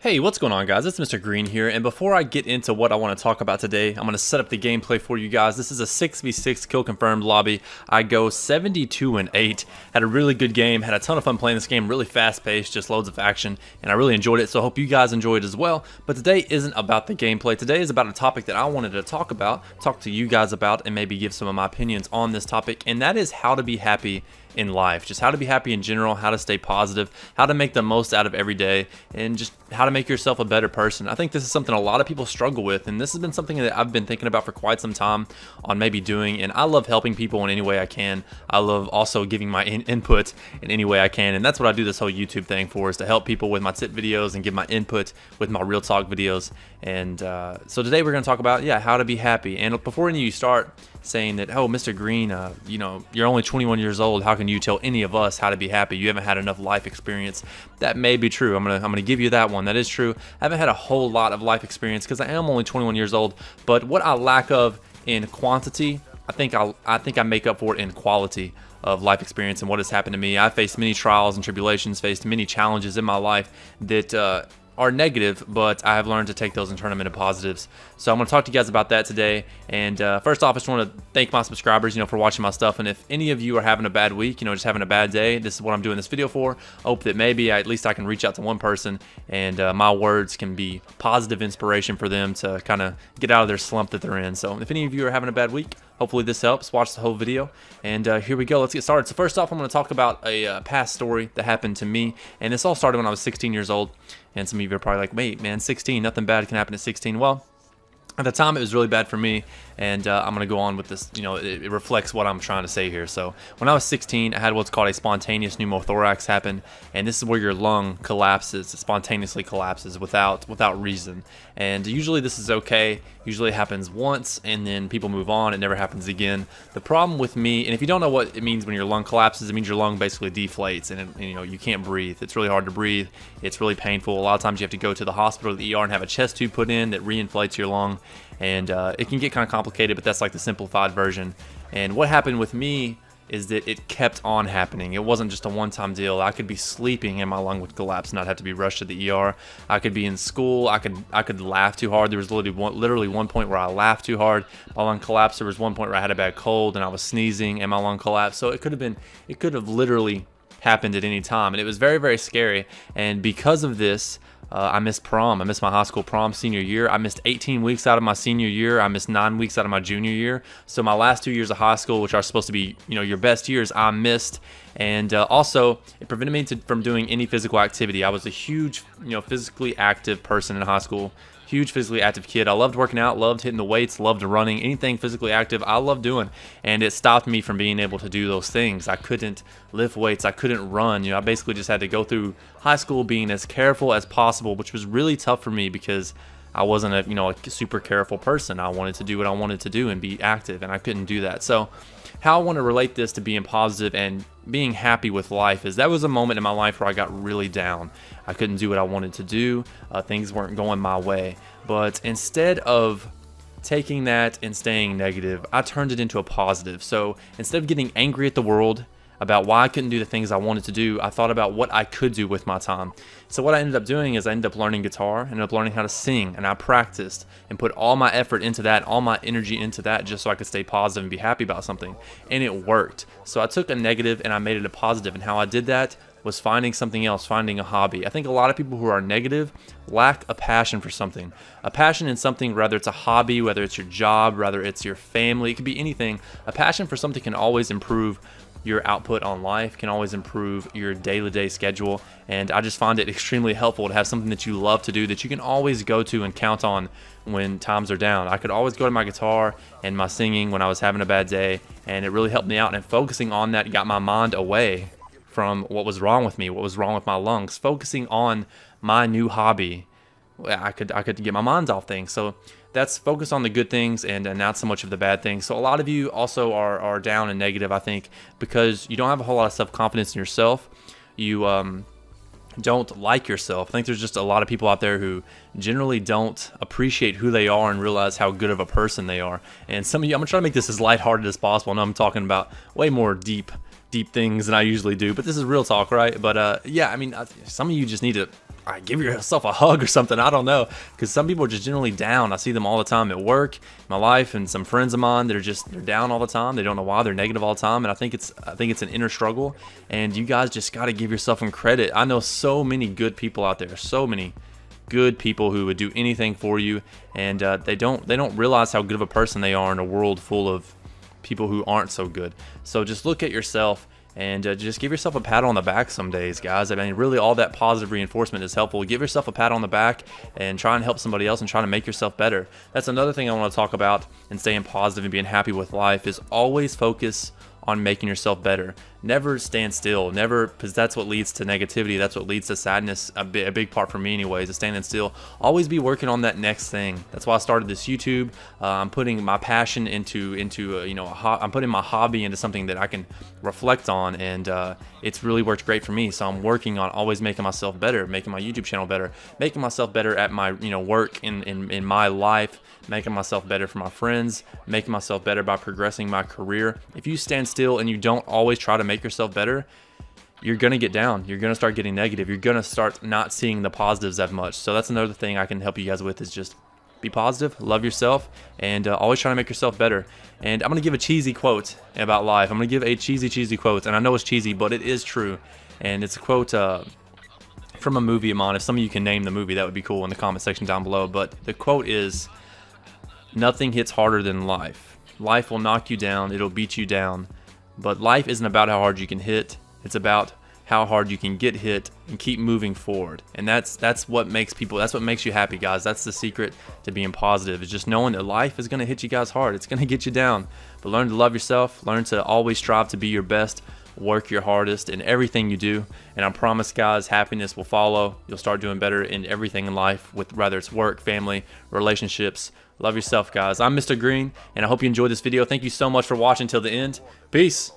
Hey, what's going on, guys? It's Mr. Green here, and before I get into what I want to talk about today, I'm going to set up the gameplay for you guys. This is a 6v6 kill confirmed lobby. I go 72-8, had a really good game, had a ton of fun playing this game, really fast paced, just loads of action, and I really enjoyed it, so I hope you guys enjoyed it as well. But today isn't about the gameplay. Today is about a topic that I wanted to talk to you guys about, and maybe give some of my opinions on this topic, and that is how to be happy in life. Just how to be happy in general, how to stay positive, how to make the most out of every day, and just how to make yourself a better person. I think this is something a lot of people struggle with, and this has been something that I've been thinking about for quite some time on maybe doing, and I love helping people in any way I can. I love also giving my input in any way I can, and that's what I do this whole YouTube thing for, is to help people with my tip videos and give my input with my real talk videos. And so today we're going to talk about, how to be happy. And before you start saying that, oh, Mr. Green, you're only 21 years old, how can you tell any of us how to be happy? You haven't had enough life experience. That may be true. I'm gonna give you that one. That is true. I haven't had a whole lot of life experience because I am only 21 years old, but what I lack of in quantity, I think I make up for it in quality of life experience and what has happened to me. I've faced many trials and tribulations, faced many challenges in my life that are negative, but I have learned to take those and turn them into positives. So I'm going to talk to you guys about that today. And first off, I just want to thank my subscribers, for watching my stuff. And if any of you are having a bad week, just having a bad day, this is what I'm doing this video for. I hope that maybe at least I can reach out to one person, and my words can be positive inspiration for them to kind of get out of their slump that they're in. So if any of you are having a bad week, hopefully this helps. Watch the whole video, and here we go. Let's get started. So first off, I'm going to talk about a past story that happened to me, and this all started when I was 16 years old. And some of you are probably like, wait, man, 16, nothing bad can happen at 16. Well, at the time, it was really bad for me, and I'm going to go on with this. It reflects what I'm trying to say here. So when I was 16, I had what's called a spontaneous pneumothorax happen, and this is where your lung collapses, spontaneously collapses without reason. And usually this is okay. Usually it happens once, and then people move on. It never happens again. The problem with me, and if you don't know what it means when your lung collapses, it means your lung basically deflates, and you can't breathe. It's really hard to breathe. It's really painful. A lot of times you have to go to the hospital or the ER and have a chest tube put in that reinflates your lung. And it can get kind of complicated, but that's like the simplified version. And what happened with me is that it kept on happening. It wasn't just a one-time deal. I could be sleeping and my lung would collapse and I'd have to be rushed to the ER. I could be in school. I could laugh too hard. There was literally one point where I laughed too hard, my lung collapsed. There was one point where I had a bad cold and I was sneezing and my lung collapsed. So it could have literally happened at any time, and it was very, very scary. And because of this, I missed prom. I missed my high school prom senior year. I missed 18 weeks out of my senior year. I missed 9 weeks out of my junior year. So my last 2 years of high school, which are supposed to be, your best years, I missed. And also, it prevented me from doing any physical activity. I was a huge, physically active person in high school. Huge physically active kid. I loved working out, loved hitting the weights, loved running. Anything physically active, I loved doing. And it stopped me from being able to do those things. I couldn't lift weights. I couldn't run. I basically just had to go through high school being as careful as possible, which was really tough for me because I wasn't a super careful person. I wanted to do what I wanted to do and be active, and I couldn't do that. So how I want to relate this to being positive and being happy with life is that was a moment in my life where I got really down. I couldn't do what I wanted to do. Things weren't going my way. But instead of taking that and staying negative, I turned it into a positive. So instead of getting angry at the world about why I couldn't do the things I wanted to do, I thought about what I could do with my time. So what I ended up doing is I ended up learning guitar, ended up learning how to sing, and I practiced and put all my effort into that, all my energy into that, just so I could stay positive and be happy about something. And it worked. So I took a negative and I made it a positive, and how I did that was finding something else, finding a hobby. I think a lot of people who are negative lack a passion for something. A passion in something, whether it's a hobby, whether it's your job, whether it's your family, it could be anything. A passion for something can always improve your output on life, can always improve your day-to-day schedule, and I just find it extremely helpful to have something that you love to do that you can always go to and count on when times are down. I could always go to my guitar and my singing when I was having a bad day, and it really helped me out, and focusing on that got my mind away from what was wrong with me, what was wrong with my lungs. Focusing on my new hobby, I could get my mind off things. So that's focus on the good things and not so much of the bad things. So a lot of you also are down and negative, I think, because you don't have a whole lot of self-confidence in yourself. You don't like yourself. I think there's just a lot of people out there who generally don't appreciate who they are and realize how good of a person they are. And some of you, I'm gonna try to make this as lighthearted as possible. I know I'm talking about way more deep things than I usually do, but this is real talk, right? But yeah, I mean, some of you just need to give yourself a hug or something. I don't know, because some people are just generally down. I see them all the time at work, my life, and some friends of mine that are they're down all the time. They don't know why, they're negative all the time, and I think it's an inner struggle. And you guys just got to give yourself some credit. I know so many good people out there, so many good people who would do anything for you, and they don't realize how good of a person they are in a world full of people who aren't so good. So just look at yourself and just give yourself a pat on the back some days, guys. I mean, really, all that positive reinforcement is helpful. Give yourself a pat on the back and try and help somebody else and try to make yourself better. That's another thing I want to talk about, and staying positive and being happy with life is always focus on making yourself better. Never stand still, never, because that's what leads to negativity. That's what leads to sadness. A big part for me anyways, is standing still. Always be working on that next thing. That's why I started this YouTube. I'm putting my passion into I'm putting my hobby into something that I can reflect on, and it's really worked great for me. So I'm working on always making myself better, making my YouTube channel better, making myself better at my work in my life, making myself better for my friends, making myself better by progressing my career. If you stand still and you don't always try to make yourself better, you're gonna get down. You're gonna start getting negative. You're gonna start not seeing the positives that much. So that's another thing I can help you guys with, is just be positive, love yourself, and always try to make yourself better. And I'm gonna give a cheesy quote about life. I'm gonna give a cheesy quote, and I know it's cheesy, but it is true. And it's a quote from a movie of mine. If some of you can name the movie, that would be cool in the comment section down below. But the quote is, "Nothing hits harder than life. Life will knock you down, it'll beat you down. But life isn't about how hard you can hit, it's about how hard you can get hit and keep moving forward." And that's what makes you happy, guys. That's the secret to being positive, is just knowing that life is gonna hit you guys hard. It's gonna get you down. But learn to love yourself, learn to always strive to be your best, work your hardest in everything you do, and I promise, guys, happiness will follow. You'll start doing better in everything in life, with whether it's work, family, relationships. Love yourself, guys. I'm Mr. Green, and I hope you enjoyed this video. Thank you so much for watching till the end. Peace.